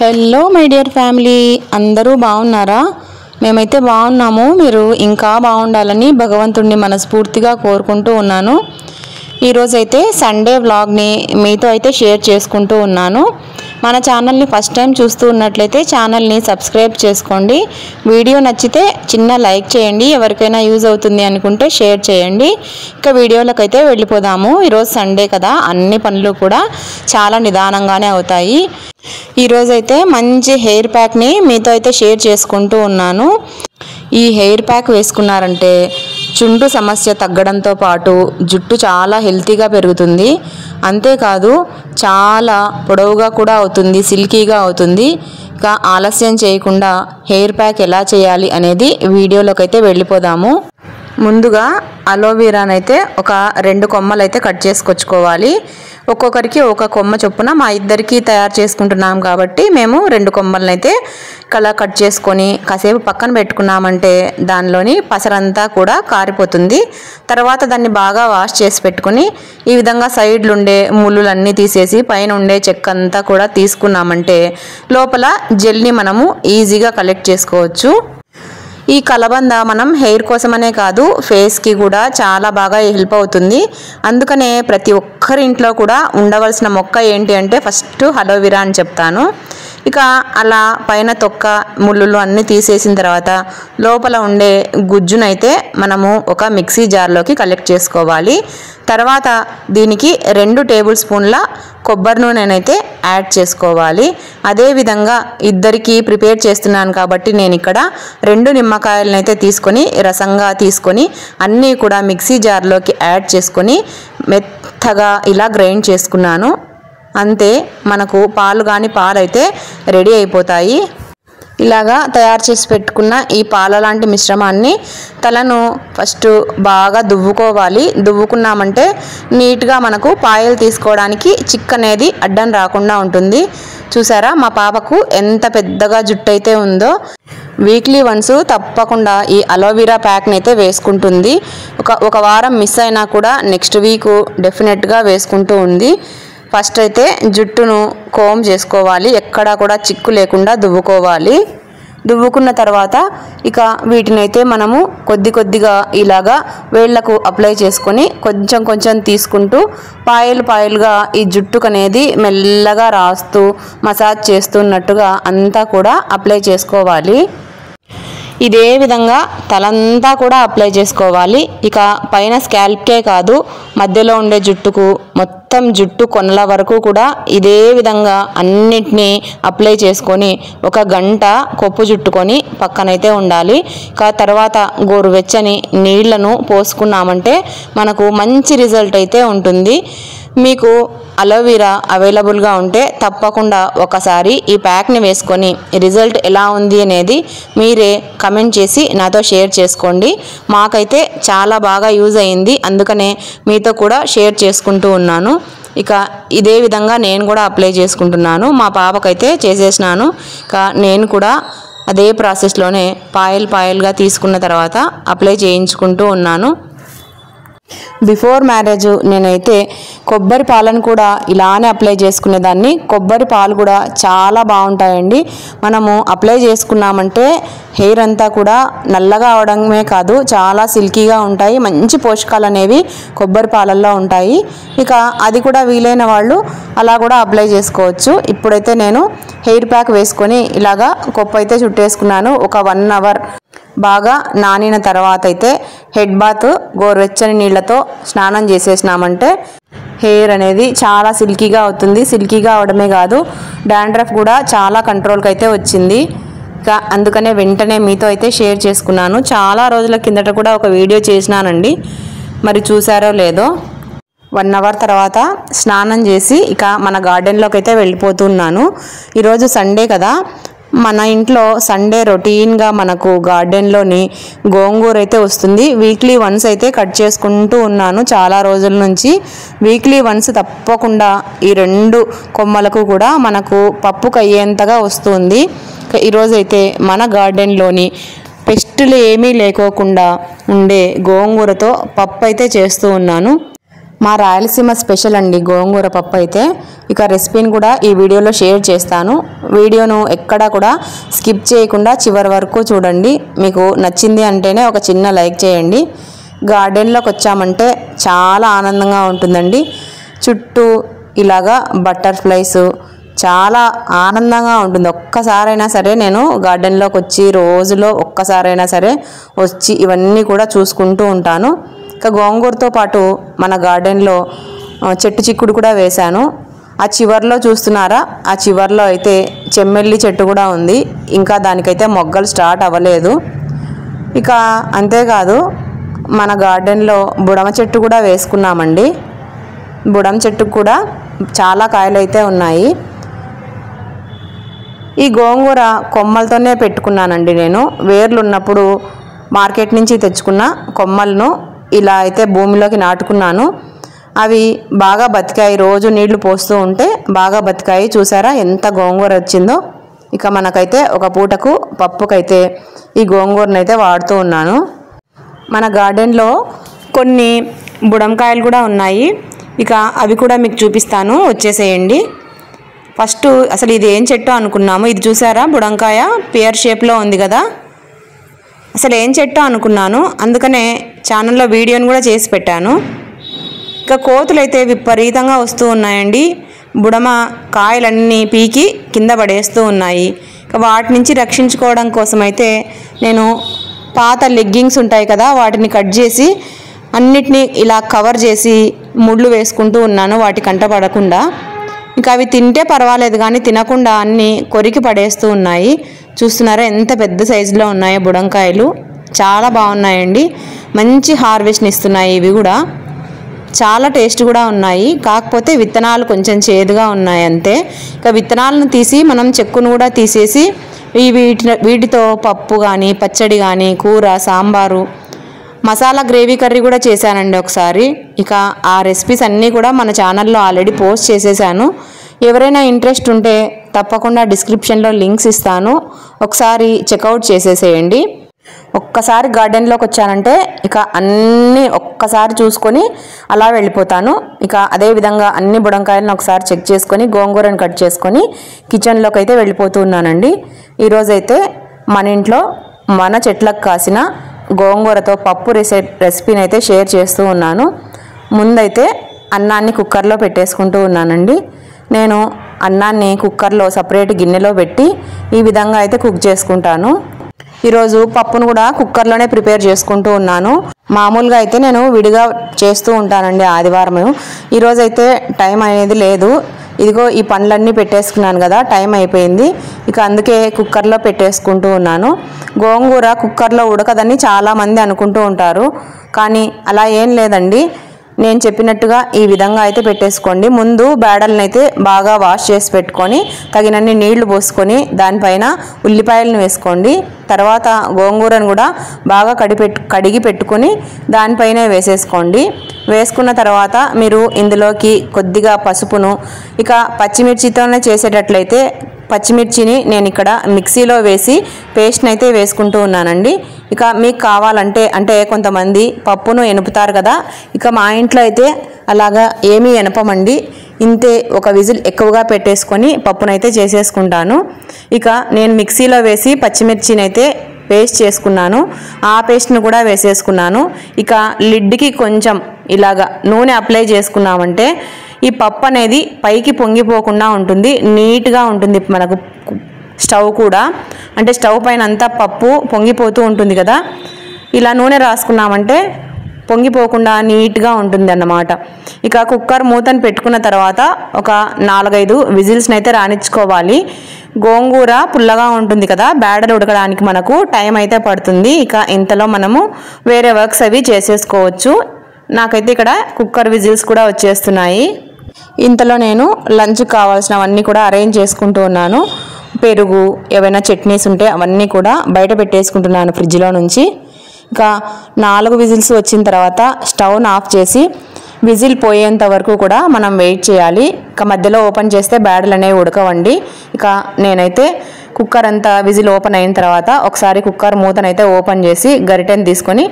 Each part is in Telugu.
హలో మై డియర్ ఫ్యామిలీ, అందరూ బాగున్నారా? మేమైతే బాగున్నాము. మీరు ఇంకా బాగుండాలని భగవంతుడిని మనస్ఫూర్తిగా కోరుకుంటూ ఉన్నాను. ఈరోజైతే సండే వ్లాగ్ని మీతో అయితే షేర్ చేసుకుంటూ ఉన్నాను. మన ఛానల్ని ఫస్ట్ టైం చూస్తూ ఉన్నట్లయితే ఛానల్ని సబ్స్క్రైబ్ చేసుకోండి. వీడియో నచ్చితే చిన్న లైక్ చేయండి. ఎవరికైనా యూజ్ అవుతుంది అనుకుంటే షేర్ చేయండి. ఇక వీడియోలోకి అయితే వెళ్ళిపోదాము. ఈరోజు సండే కదా, అన్ని పనులు కూడా చాలా నిదానంగానే అవుతాయి. ఈరోజైతే మంచి హెయిర్ ప్యాక్ని మీతో అయితే షేర్ చేసుకుంటూ ఉన్నాను. ఈ హెయిర్ ప్యాక్ వేసుకున్నారంటే చుండ్రు సమస్య తగ్గడంతో పాటు జుట్టు చాలా హెల్తీగా పెరుగుతుంది. అంతేకాదు చాలా పొడవుగా కూడా అవుతుంది, సిల్కీగా అవుతుంది. ఇక ఆలస్యం చేయకుండా హెయిర్ ప్యాక్ ఎలా చేయాలి అనేది వీడియోలోకి అయితే వెళ్ళిపోదాము. ముందుగా అలోవెరానైతే ఒక 2 కొమ్మలు అయితే కట్ చేసుకొచ్చుకోవాలి. ఒక్కొక్కరికి ఒక కొమ్మ చొప్పున మా ఇద్దరికి తయారు చేసుకుంటున్నాం కాబట్టి మేము 2 కొమ్మలను అయితే కలా కట్ చేసుకొని కాసేపు పక్కన పెట్టుకున్నామంటే దానిలోని పసరంతా కూడా కారిపోతుంది. తర్వాత దాన్ని బాగా వాష్ చేసి పెట్టుకొని ఈ విధంగా సైడ్లు ఉండే ముళ్ళులన్నీ తీసేసి పైన ఉండే చెక్క అంతా కూడా తీసుకున్నామంటే లోపల జెల్ని మనము ఈజీగా కలెక్ట్ చేసుకోవచ్చు. ఈ కలబంద మనం హెయిర్ కోసమనే కాదు, ఫేస్కి కూడా చాలా బాగా హెల్ప్ అవుతుంది. అందుకనే ప్రతి ఒక్కరి ఇంట్లో కూడా ఉండవలసిన మొక్క ఏంటి అంటే ఫస్ట్ అలోవెరా అని చెప్తాను. ఇక అలా పైన తొక్క ముళ్ళులు అన్నీ తీసేసిన తర్వాత లోపల ఉండే గుజ్జునైతే మనము ఒక మిక్సీ జార్లోకి కలెక్ట్ చేసుకోవాలి. తర్వాత దీనికి 2 టేబుల్ స్పూన్ల కొబ్బరి నూనెనైతే యాడ్ చేసుకోవాలి. అదేవిధంగా ఇద్దరికి ప్రిపేర్ చేస్తున్నాను కాబట్టి నేను ఇక్కడ 2 నిమ్మకాయలనైతే తీసుకొని రసంగా తీసుకొని అన్నీ కూడా మిక్సీ జార్లోకి యాడ్ చేసుకొని మెత్తగా ఇలా గ్రైండ్ చేసుకున్నాను. అంతే, మనకు పాలైతే రెడీ అయిపోతాయి. ఇలాగా తయారు చేసి పెట్టుకున్న ఈ పాల లాంటి మిశ్రమాన్ని తలను ఫస్ట్ బాగా దువ్వుకోవాలి. దువ్వుకున్నామంటే నీట్గా మనకు పాయలు తీసుకోవడానికి చిక్ అనేది అడ్డం రాకుండా ఉంటుంది. చూసారా మా పాపకు ఎంత పెద్దగా జుట్టు అయితే ఉందో. వీక్లీ వన్స్ తప్పకుండా ఈ అలోవెరా ప్యాక్ని అయితే వేసుకుంటుంది. ఒక వారం మిస్ అయినా కూడా నెక్స్ట్ వీక్ డెఫినెట్గా వేసుకుంటూ ఉంది. ఫస్ట్ అయితే జుట్టును కోమ్ చేసుకోవాలి, ఎక్కడా కూడా చిక్కు లేకుండా దువ్వుకోవాలి. దువ్వుకున్న తర్వాత ఇక వీటినైతే మనము కొద్దిగా ఇలాగా వేళ్లకు అప్లై చేసుకొని కొంచెం తీసుకుంటూ పాయలుగా ఈ జుట్టుకు అనేది మెల్లగా రాస్తూ మసాజ్ చేస్తున్నట్టుగా అంతా కూడా అప్లై చేసుకోవాలి. ఇదే విధంగా తలంతా కూడా అప్లై చేసుకోవాలి. ఇక పైన స్కాల్ప్కే కాదు, మధ్యలో ఉండే జుట్టుకు, మొత్తం జుట్టు కొనల వరకు కూడా ఇదే విధంగా అన్నిటినీ అప్లై చేసుకొని 1 గంట కొప్పు చుట్టుకొని పక్కనైతే ఉండాలి. ఇక తర్వాత గోరువెచ్చని నీళ్లను పోసుకున్నామంటే మనకు మంచి రిజల్ట్ అయితే ఉంటుంది. మీకు అలోవెరా అవైలబుల్గా ఉంటే తప్పకుండా ఒకసారి ఈ ప్యాక్ని వేసుకొని రిజల్ట్ ఎలా ఉంది అనేది మీరే కమెంట్ చేసి నాతో షేర్ చేసుకోండి. మాకైతే చాలా బాగా యూజ్ అయ్యింది, అందుకనే మీతో కూడా షేర్ చేసుకుంటూ ఉన్నాను. ఇక ఇదే విధంగా నేను కూడా అప్లై చేసుకుంటున్నాను. మా పాపకైతే చేసేసినాను. ఇక నేను కూడా అదే ప్రాసెస్లోనే పాయలుగా తీసుకున్న తర్వాత అప్లై చేయించుకుంటూ ఉన్నాను. బిఫోర్ మ్యారేజ్ నేనైతే కొబ్బరి పాలను కూడా ఇలానే అప్లై చేసుకునేదాన్ని. కొబ్బరి పాలు కూడా చాలా బాగుంటాయండి. మనము అప్లై చేసుకున్నామంటే హెయిర్ అంతా కూడా నల్లగా అవడమే కాదు, చాలా సిల్కీగా ఉంటాయి. మంచి పోషకాలు అనేవి కొబ్బరి పాలల్లో ఉంటాయి. ఇక అది కూడా వీలైన వాళ్ళు అలా కూడా అప్లై చేసుకోవచ్చు. ఇప్పుడైతే నేను హెయిర్ ప్యాక్ వేసుకొని ఇలాగా కొప్పు అయితే చుట్టేసుకున్నాను. ఒక 1 అవర్ బాగా నానిన తర్వాత అయితే హెడ్ బాత్ గోరువెచ్చని నీళ్లతో స్నానం చేసేసినామంటే హెయిర్ అనేది చాలా సిల్కీగా అవుతుంది. సిల్కీగా అవడమే కాదు, డాండ్రఫ్ కూడా చాలా కంట్రోల్కి అయితే వచ్చింది. ఇక అందుకనే వెంటనే మీతో అయితే షేర్ చేసుకున్నాను. చాలా రోజుల కిందట కూడా ఒక వీడియో చేసినానండి, మరి చూసారో లేదో. 1 అవర్ తర్వాత స్నానం చేసి ఇక మన గార్డెన్లోకి అయితే వెళ్ళిపోతున్నాను. ఈరోజు సండే కదా, మన ఇంట్లో సండే రొటీన్గా మనకు గార్డెన్లోని గోంగూర అయితే వస్తుంది. వీక్లీ వన్స్ అయితే కట్ చేసుకుంటూ ఉన్నాను చాలా రోజుల నుంచి. వీక్లీ వన్స్ తప్పకుండా ఈ 2 కొమ్మలకు కూడా మనకు పప్పుకు అయ్యేంతగా వస్తుంది. ఈరోజైతే మన గార్డెన్లోని పెస్టులు ఏమీ లేకోకుండా ఉండే గోంగూరతో పప్పు అయితే చేస్తూ ఉన్నాను. మా రాయలసీమ స్పెషల్ అండి గోంగూర పప్పు అయితే. ఇక రెసిపీని కూడా ఈ వీడియోలో షేర్ చేస్తాను. వీడియోను ఎక్కడా కూడా స్కిప్ చేయకుండా చివరి వరకు చూడండి. మీకు నచ్చింది అంటేనే ఒక చిన్న లైక్ చేయండి. గార్డెన్లోకి వచ్చామంటే చాలా ఆనందంగా ఉంటుందండి. చుట్టూ ఇలాగా బటర్ఫ్లైస్ చాలా ఆనందంగా ఉంటుంది. ఒక్కసారైనా సరే నేను గార్డెన్లోకి వచ్చి రోజులో ఒక్కసారైనా సరే వచ్చి ఇవన్నీ కూడా చూసుకుంటూ ఉంటాను. ఇక గోంగూరతో పాటు మన గార్డెన్లో చెట్టు చిక్కుడు కూడా వేశాను. ఆ చివర్లో చూస్తున్నారా, ఆ చివర్లో అయితే చెమ్మెల్లి చెట్టు కూడా ఉంది. ఇంకా దానికైతే మొగ్గలు స్టార్ట్ అవ్వలేదు. ఇక అంతేకాదు మన గార్డెన్లో బుడమ చెట్టు కూడా వేసుకున్నామండి. బుడమ చెట్టుకు కూడా చాలా కాయలు అయితే ఉన్నాయి. ఈ గోంగూర కొమ్మలతోనే పెట్టుకున్నానండి నేను. వేర్లు ఉన్నప్పుడు మార్కెట్ నుంచి తెచ్చుకున్న కొమ్మలను ఇలా అయితే భూమిలోకి నాటుకున్నాను. అవి బాగా బతికాయి. రోజు నీళ్లు పోస్తూ ఉంటే బాగా బతికాయి. చూసారా ఎంత గోంగూర వచ్చిందో. ఇక మనకైతే ఒక పూటకు పప్పుకైతే ఈ గోంగూరనైతే వాడుతూ ఉన్నాను. మన గార్డెన్లో కొన్ని బుడంకాయలు కూడా ఉన్నాయి. ఇక అవి కూడా మీకు చూపిస్తాను, వచ్చేసేయండి. ఫస్ట్ అసలు ఇది ఏం చెట్టు అనుకున్నాము. ఇది చూసారా బుడంకాయ పేర్ షేప్లో ఉంది కదా, అసలు ఏం చెట్టు అనుకున్నాను. అందుకనే ఛానల్లో వీడియోని కూడా చేసి పెట్టాను. ఇక కోతులు అయితే విపరీతంగా వస్తూ ఉన్నాయండి. బుడమ కాయలన్నీ పీకి కింద పడేస్తూ ఉన్నాయి. ఇక వాటి నుంచి రక్షించుకోవడం కోసం అయితే నేను పాత లెగ్గింగ్స్ ఉంటాయి కదా, వాటిని కట్ చేసి అన్నిటినీ ఇలా కవర్ చేసి ముళ్ళు వేసుకుంటూ ఉన్నాను వాటి కంట పడకుండా. ఇంకా అవి తింటే పర్వాలేదు కానీ తినకుండా అన్నీ కొరికి పడేస్తూ ఉన్నాయి. చూస్తున్నారా ఎంత పెద్ద సైజులో ఉన్నాయో బుడంకాయలు. చాలా బాగున్నాయండి. మంచి హార్వెస్ట్ని ఇస్తున్నాయి. ఇవి కూడా చాలా టేస్ట్ కూడా ఉన్నాయి. కాకపోతే విత్తనాలు కొంచెం చేదుగా ఉన్నాయి అంతే. ఇక విత్తనాలను తీసి మనం చెక్కును కూడా తీసేసి వీటితో పప్పు కానీ పచ్చడి కానీ కూర సాంబారు మసాలా గ్రేవీ కర్రీ కూడా చేశానండి ఒకసారి. ఇక ఆ రెసిపీస్ అన్నీ కూడా మన ఛానల్లో ఆల్రెడీ పోస్ట్ చేసేసాను. ఎవరైనా ఇంట్రెస్ట్ ఉంటే తప్పకుండా డిస్క్రిప్షన్లో లింక్స్ ఇస్తాను, ఒకసారి చెక్అవుట్ చేసేసేయండి. ఒక్కసారి గార్డెన్లోకి వచ్చానంటే ఇక అన్నీ ఒక్కసారి చూసుకొని అలా వెళ్ళిపోతాను. ఇక అదేవిధంగా అన్ని బుడంకాయలను ఒకసారి చెక్ చేసుకొని గోంగూరను కట్ చేసుకొని కిచెన్లోకి అయితే వెళ్ళిపోతూ ఉన్నానండి. ఈరోజైతే మన ఇంట్లో మన చెట్లకు కాసిన గోంగూరతో పప్పు రెసిపీని అయితే షేర్ చేస్తూ ఉన్నాను. ముందైతే అన్నాన్ని కుక్కర్లో పెట్టేసుకుంటూ ఉన్నానండి. నేను అన్నాన్ని కుక్కర్లో సపరేట్ గిన్నెలో పెట్టి ఈ విధంగా అయితే కుక్ చేసుకుంటాను. ఈరోజు పప్పును కూడా కుక్కర్లోనే ప్రిపేర్ చేసుకుంటూ ఉన్నాను. మామూలుగా అయితే నేను విడిగా చేస్తూ ఉంటానండి ఆదివారం. ఈరోజైతే టైం అనేది లేదు. ఇదిగో ఈ పండ్లన్నీ పెట్టేసుకున్నాను కదా, టైం అయిపోయింది. ఇక అందుకే కుక్కర్లో పెట్టేసుకుంటూ ఉన్నాను. గోంగూర కుక్కర్లో ఉడకదని చాలామంది అనుకుంటూ ఉంటారు, కానీ అలా ఏం లేదండి. నేను చెప్పినట్టుగా ఈ విధంగా అయితే పెట్టేసుకోండి. ముందు బేడలను అయితే బాగా వాష్ చేసి పెట్టుకొని తగినన్ని నీళ్లు పోసుకొని దానిపైన ఉల్లిపాయలను వేసుకోండి. తర్వాత గోంగూరను కూడా బాగా కడిగి పెట్టుకొని దానిపైనే వేసేసుకోండి. వేసుకున్న తర్వాత మీరు ఇందులోకి కొద్దిగా పసుపును, ఇక పచ్చిమిర్చితోనే చేసేటట్లయితే పచ్చిమిర్చిని నేను ఇక్కడ మిక్సీలో వేసి పేస్ట్ని అయితే వేసుకుంటూ ఉన్నానండి. ఇక మీకు కావాలంటే అంటే కొంతమంది పప్పును ఎనుపుతారు కదా, ఇక మా ఇంట్లో అయితే అలాగా ఏమీ ఎనపమండి. ఇంతే ఒక విజిల్ ఎక్కువగా పెట్టేసుకొని పప్పునైతే చేసేసుకుంటాను. ఇక నేను మిక్సీలో వేసి పచ్చిమిర్చిని అయితే పేస్ట్ చేసుకున్నాను. ఆ పేస్ట్ను కూడా వేసేసుకున్నాను. ఇక లిడ్కి కొంచెం ఇలాగా నూనె అప్లై చేసుకున్నామంటే ఈ పప్పు అనేది పైకి పొంగిపోకుండా ఉంటుంది, నీట్గా ఉంటుంది. మనకు స్టవ్ కూడా అంటే స్టవ్ పైన అంతా పప్పు పొంగిపోతూ ఉంటుంది కదా, ఇలా నూనె రాసుకున్నామంటే పొంగిపోకుండా నీట్గా ఉంటుంది అన్నమాట. ఇక కుక్కర్ మూతను పెట్టుకున్న తర్వాత ఒక 4-5 విజిల్స్ని అయితే రానిచ్చుకోవాలి. గోంగూర పుల్లగా ఉంటుంది కదా, బేడలు ఉడకడానికి మనకు టైం అయితే పడుతుంది. ఇక ఇంతలో మనము వేరే వర్క్స్ అవి చేసేసుకోవచ్చు. నాకైతే ఇక్కడ కుక్కర్ విజిల్స్ కూడా వచ్చేస్తున్నాయి. ఇంతలో నేను లంచ్ కావాల్సినవన్నీ కూడా అరేంజ్ చేసుకుంటూ ఉన్నాను. పెరుగు, ఏవైనా చట్నీస్ ఉంటే అవన్నీ కూడా బయట పెట్టేసుకుంటున్నాను ఫ్రిడ్జ్లో నుంచి. ఇక 4 విజిల్స్ వచ్చిన తర్వాత స్టవ్ను ఆఫ్ చేసి విజిల్ పోయేంత వరకు కూడా మనం వెయిట్ చేయాలి. ఇక మధ్యలో ఓపెన్ చేస్తే బేడలు అనేవి ఉడకవండి. ఇక నేనైతే కుక్కర్ అంతా విజిల్ ఓపెన్ అయిన తర్వాత ఒకసారి కుక్కర్ మూతనైతే ఓపెన్ చేసి గరిటెని తీసుకొని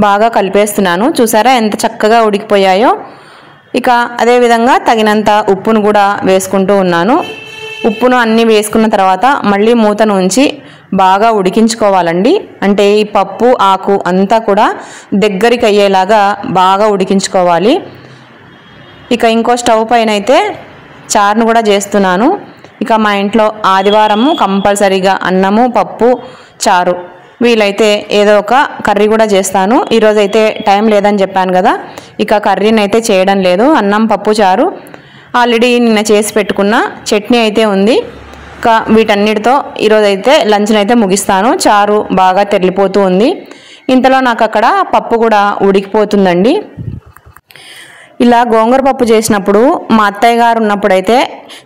బాగా కలిపేస్తున్నాను. చూసారా ఎంత చక్కగా ఉడికిపోయాయో. ఇక అదేవిధంగా తగినంత ఉప్పును కూడా వేసుకుంటూ ఉన్నాను. ఉప్పును అన్నీ వేసుకున్న తర్వాత మళ్ళీ మూతను ఉంచి బాగా ఉడికించుకోవాలండి. అంటే ఈ పప్పు ఆకు అంతా కూడా దగ్గరికి అయ్యేలాగా బాగా ఉడికించుకోవాలి. ఇక ఇంకో స్టవ్ పైన అయితే చారును కూడా చేస్తున్నాను. ఇక మా ఇంట్లో ఆదివారము కంపల్సరీగా అన్నము పప్పు చారు, వీలైతే ఏదో ఒక కర్రీ కూడా చేస్తాను. ఈరోజు అయితే టైం లేదని చెప్పాను కదా, ఇక కర్రీని అయితే చేయడం లేదు. అన్నం పప్పు చారు ఆల్రెడీ నిన్న చేసి పెట్టుకున్న చట్నీ అయితే ఉంది. ఇక వీటన్నిటితో ఈరోజు అయితే లంచ్ని అయితే ముగిస్తాను. చారు బాగా తెరిలిపోతూ ఉంది. ఇంతలో నాకు అక్కడ పప్పు కూడా ఉడికిపోతుందండి. ఇలా గోంగూర పప్పు చేసినప్పుడు మా అత్తయ్య గారు ఉన్నప్పుడైతే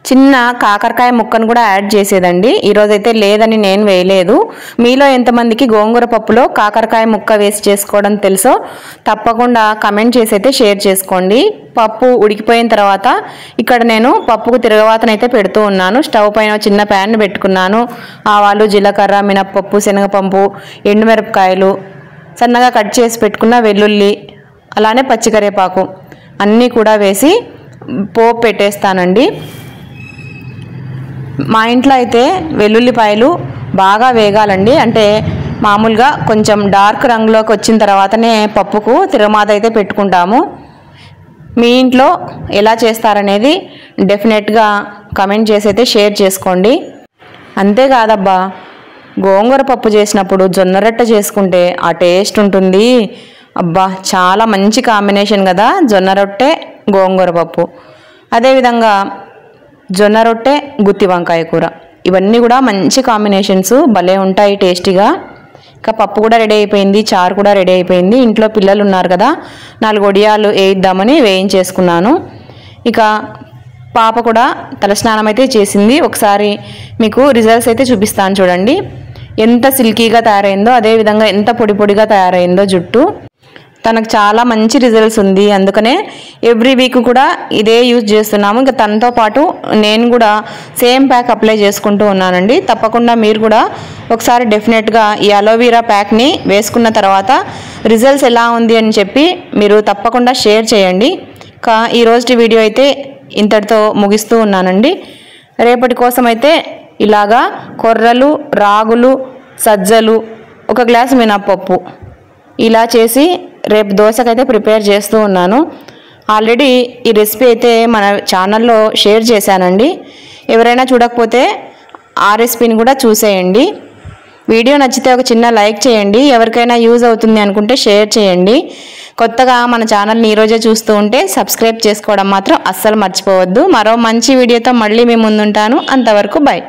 చిన్న కాకరకాయ ముక్కను కూడా యాడ్ చేసేదండి. ఈరోజైతే లేదని నేను వేయలేదు. మీలో ఎంతమందికి గోంగూర పప్పులో కాకరకాయ ముక్క వేసి చేసుకోవడం తెలుసో తప్పకుండా కమెంట్ చేసి అయితే షేర్ చేసుకోండి. పప్పు ఉడికిపోయిన తర్వాత ఇక్కడ నేను పప్పుకు తిరగవాతనైతే పెడుతూ ఉన్నాను. స్టవ్ పైన చిన్న ప్యాన్ పెట్టుకున్నాను. ఆవాలు, జీలకర్ర, మినప్పప్పు, శనగపప్పు, ఎండుమిరపకాయలు, సన్నగా కట్ చేసి పెట్టుకున్న వెల్లుల్లి, అలానే పచ్చికరివేపాకు అన్నీ కూడా వేసి పోపు పెట్టేస్తానండి. మా ఇంట్లో అయితే వెల్లుల్లిపాయలు బాగా వేగాలండి. అంటే మామూలుగా కొంచెం డార్క్ రంగులోకి వచ్చిన తర్వాతనే పప్పుకు తిరగమాత అయితే పెట్టుకుంటాము. మీ ఇంట్లో ఎలా చేస్తారనేది డెఫినెట్గా కమెంట్ చేసి అయితే షేర్ చేసుకోండి. అంతేకాదబ్బా, గోంగూర పప్పు చేసినప్పుడు జొన్న రొట్టె చేసుకుంటే ఆ టేస్ట్ ఉంటుంది. అబ్బా, చాలా మంచి కాంబినేషన్ కదా జొన్న రొట్టె గోంగూర పప్పు. అదేవిధంగా జొన్న రొట్టె గుత్తి వంకాయ కూర, ఇవన్నీ కూడా మంచి కాంబినేషన్స్, భలే ఉంటాయి టేస్టీగా. ఇక పప్పు కూడా రెడీ అయిపోయింది, చారు కూడా రెడీ అయిపోయింది. ఇంట్లో పిల్లలు ఉన్నారు కదా, 4 వడియాలు వేయిద్దామని వేయించేసుకున్నాను. ఇక పాప కూడా తలస్నానం అయితే చేసింది. ఒకసారి మీకు రిజల్ట్స్ అయితే చూపిస్తాను చూడండి. ఎంత సిల్కీగా తయారైందో, అదేవిధంగా ఎంత పొడి పొడిగా తయారైందో జుట్టు. తనకు చాలా మంచి రిజల్ట్స్ ఉంది. అందుకనే ఎవ్రీ వీక్ కూడా ఇదే యూజ్ చేస్తున్నాము. ఇంకా తనతో పాటు నేను కూడా సేమ్ ప్యాక్ అప్లై చేసుకుంటూ ఉన్నానండి. తప్పకుండా మీరు కూడా ఒకసారి డెఫినెట్గా ఈ అలోవెరా ప్యాక్ని వేసుకున్న తర్వాత రిజల్ట్స్ ఎలా ఉంది అని చెప్పి మీరు తప్పకుండా షేర్ చేయండి. ఈరోజు వీడియో అయితే ఇంతటితో ముగిస్తూ ఉన్నానండి. రేపటి కోసం అయితే ఇలాగా కొర్రలు, రాగులు, సజ్జలు, 1 గ్లాసు మినప్పప్పు ఇలా చేసి రేపు దోశకైతే ప్రిపేర్ చేస్తూ ఉన్నాను. ఆల్రెడీ ఈ రెసిపీ అయితే మన ఛానల్లో షేర్ చేశానండి. ఎవరైనా చూడకపోతే ఆ రెసిపీని కూడా చూసేయండి. వీడియో నచ్చితే ఒక చిన్న లైక్ చేయండి. ఎవరికైనా యూజ్ అవుతుంది అనుకుంటే షేర్ చేయండి. కొత్తగా మన ఛానల్ని ఈరోజే చూస్తూ ఉంటే సబ్స్క్రైబ్ చేసుకోవడం మాత్రం అస్సలు మర్చిపోవద్దు. మరో మంచి వీడియోతో మళ్ళీ మీ ముందుంటాను. అంతవరకు బై.